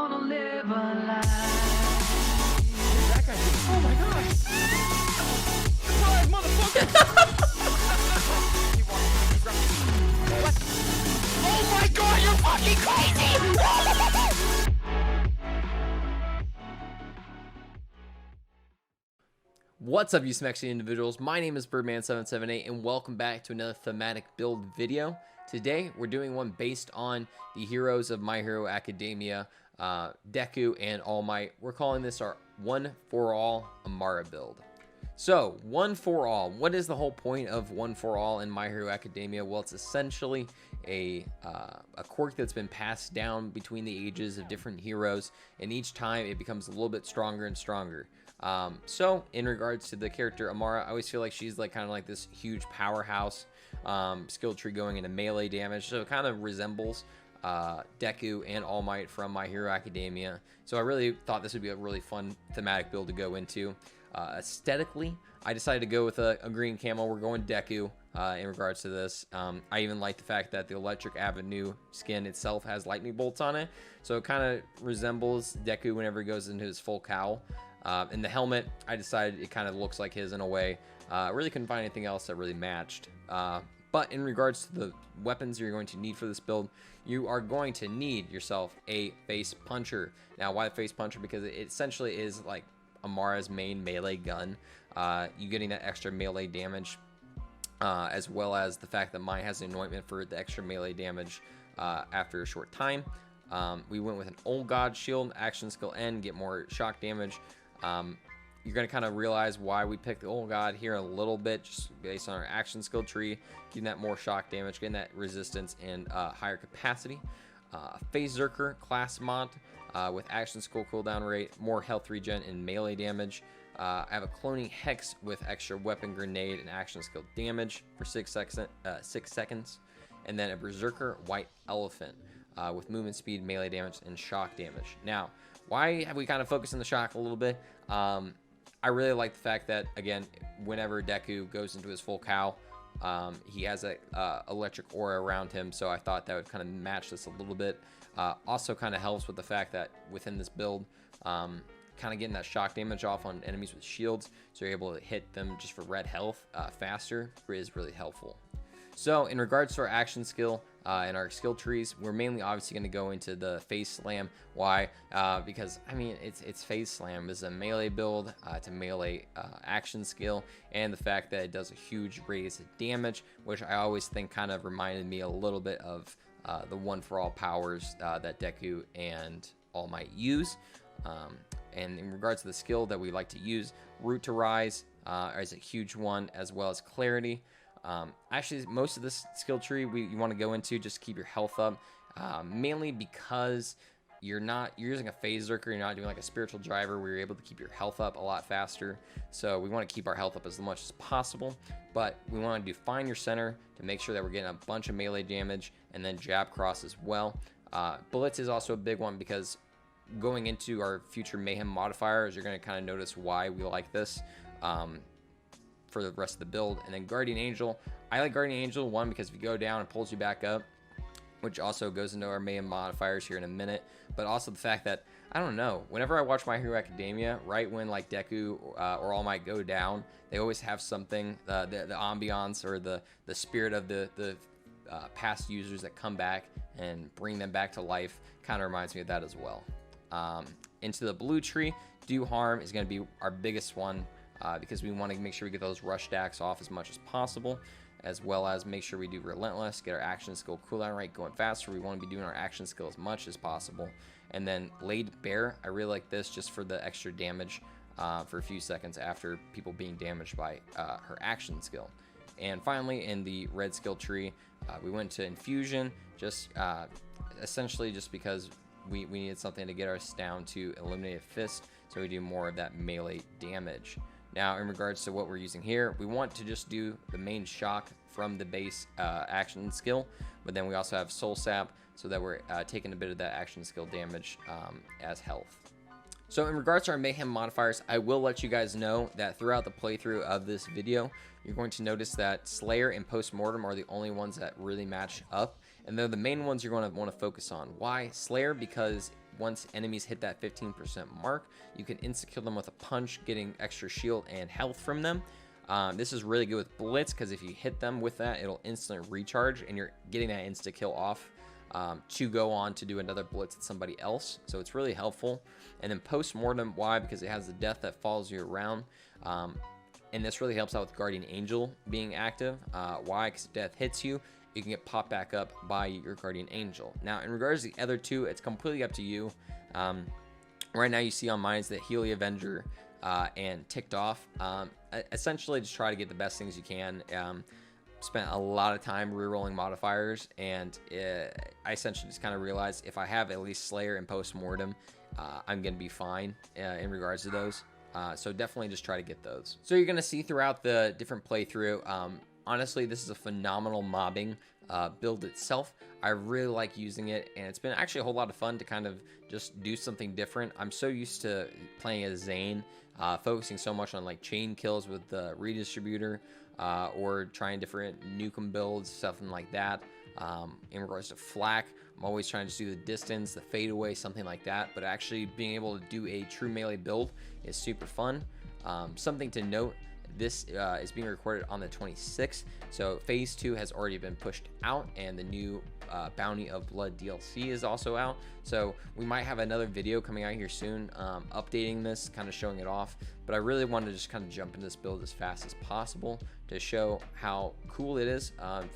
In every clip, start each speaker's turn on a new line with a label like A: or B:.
A: wanna live a life.
B: That guy did. Oh my gosh! Surprise, motherfucker! What? Oh my god, you're fucking crazy! What's up, you smexy individuals? My name is Birdman778 and welcome back to another thematic build video. Today we're doing one based on the heroes of My Hero Academia, Deku and All Might. We're calling this our One for All Amara build. So, One for All. What is the whole point of One for All in My Hero Academia? Well, it's essentially a quirk that's been passed down between the ages of different heroes, and each time it becomes a little bit stronger and stronger. So in regards to the character Amara, I always feel like she's like kind of like this huge powerhouse, skill tree going into melee damage, so it kind of resembles Deku and All Might from My Hero Academia. So I really thought this would be a really fun thematic build to go into. Aesthetically, I decided to go with a green camo. We're going Deku in regards to this. I even like the fact that the Electric Avenue skin itself has lightning bolts on it, so it kind of resembles Deku whenever he goes into his full cowl. And the helmet, I decided it kind of looks like his in a way. Really couldn't find anything else that really matched. But in regards to the weapons you're going to need for this build, you are going to need yourself a face puncher. Now, why the face puncher? Because it essentially is like Amara's main melee gun. You getting that extra melee damage, as well as the fact that mine has an anointment for the extra melee damage after a short time. We went with an Old God shield, action skill N, get more shock damage. You're going to kind of realize why we picked the Old God here a little bit, just based on our action skill tree, getting that more shock damage, getting that resistance and higher capacity. Phase Zerker class mod with action skill cooldown rate, more health regen and melee damage. I have a cloning Hex with extra weapon grenade and action skill damage for 6 seconds. And then a Berserker White Elephant with movement speed, melee damage, and shock damage. Now, why have we kind of focused on the shock a little bit? I really like the fact that, again, whenever Deku goes into his full cowl, he has a electric aura around him, so I thought that would kind of match this a little bit. Also kind of helps with the fact that within this build, kind of getting that shock damage off on enemies with shields, so you're able to hit them just for red health faster, is really helpful. So in regards to our action skill and our skill trees, we're mainly obviously going to go into the Phase Slam. Why? Because, I mean, it's Phase Slam. It's a melee build. It's a melee action skill, and the fact that it does a huge raise of damage, which I always think kind of reminded me a little bit of the One for All powers that Deku and All Might use. And in regards to the skill that we like to use, Root to Rise is a huge one, as well as Clarity. Actually, most of this skill tree you want to go into just to keep your health up, mainly because you're using a Phase Zerker, you're not doing like a spiritual driver where you're able to keep your health up a lot faster. So we want to keep our health up as much as possible, but we want to define your center to make sure that we're getting a bunch of melee damage, and then jab cross as well. Blitz is also a big one, because going into our future Mayhem modifiers, you're going to kind of notice why we like this for the rest of the build. And then Guardian Angel, I like Guardian Angel, one, because if you go down, it pulls you back up, which also goes into our Mayhem modifiers here in a minute. But also the fact that, I don't know, whenever I watch My Hero Academia, right when like Deku or All Might go down, they always have something, the ambiance or the spirit of the past users that come back and bring them back to life kind of reminds me of that as well. Into the blue tree, Do Harm is going to be our biggest one, because we want to make sure we get those rush stacks off as much as possible, as well as make sure we do Relentless, get our action skill cooldown rate going faster. We want to be doing our action skill as much as possible. And then Laid Bare, I really like this just for the extra damage for a few seconds after people being damaged by her action skill. And finally, in the red skill tree, we went to Infusion, just essentially just because we needed something to get us down to Eliminate a Fist, so we do more of that melee damage. Now, in regards to what we're using here, we want to just do the main shock from the base action skill, but then we also have Soul Sap, so that we're taking a bit of that action skill damage as health. So in regards to our Mayhem modifiers, I will let you guys know that throughout the playthrough of this video, you're going to notice that Slayer and Postmortem are the only ones that really match up, and they're the main ones you're going to want to focus on. Why? Slayer, because once enemies hit that 15% mark, you can insta-kill them with a punch, getting extra shield and health from them. This is really good with Blitz, because if you hit them with that, it'll instantly recharge, and you're getting that insta-kill off to go on to do another Blitz at somebody else. So it's really helpful. And then Post-Mortem, why? Because it has the death that follows you around. And this really helps out with Guardian Angel being active. Why? Because if death hits you, you can get popped back up by your Guardian Angel. Now, in regards to the other two, it's completely up to you. Right now, you see on mine is the Healy Avenger and Ticked Off. Essentially, just try to get the best things you can. Spent a lot of time rerolling modifiers, and I essentially just kind of realized if I have at least Slayer and Post-Mortem, I'm going to be fine in regards to those. So definitely just try to get those. So you're going to see throughout the different playthrough, honestly, this is a phenomenal mobbing build itself. I really like using it, and it's been actually a whole lot of fun to kind of just do something different. I'm so used to playing as Zane, focusing so much on like chain kills with the redistributor, or trying different nukem builds, something like that. In regards to Flak, I'm always trying to do the distance, the fadeaway, something like that. But actually being able to do a true melee build is super fun. Something to note, this is being recorded on the 26th, so phase 2 has already been pushed out, and the new Bounty of Blood DLC is also out. So we might have another video coming out here soon, updating this, kind of showing it off. But I really wanted to just kind of jump into this build as fast as possible to show how cool it is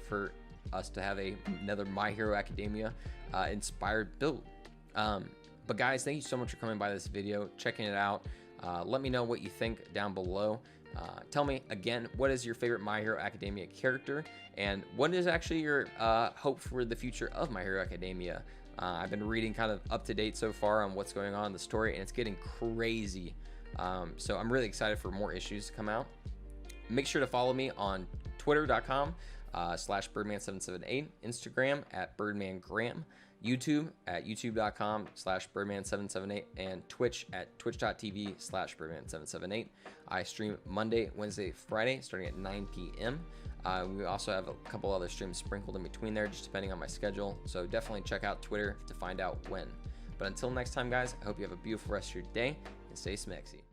B: for us to have another My Hero Academia inspired build. But guys, thank you so much for coming by this video, checking it out. Let me know what you think down below. Tell me again, what is your favorite My Hero Academia character, and what is actually your hope for the future of My Hero Academia? I've been reading kind of up to date so far on what's going on in the story, and it's getting crazy. So I'm really excited for more issues to come out. Make sure to follow me on twitter.com/birdman778, Instagram at birdmangram, YouTube at youtube.com/birdman778, and Twitch at twitch.tv/birdman778. I stream Monday, Wednesday, Friday, starting at 9 p.m. We also have a couple other streams sprinkled in between there, just depending on my schedule. So definitely check out Twitter to find out when. But until next time, guys, I hope you have a beautiful rest of your day, and stay smexy.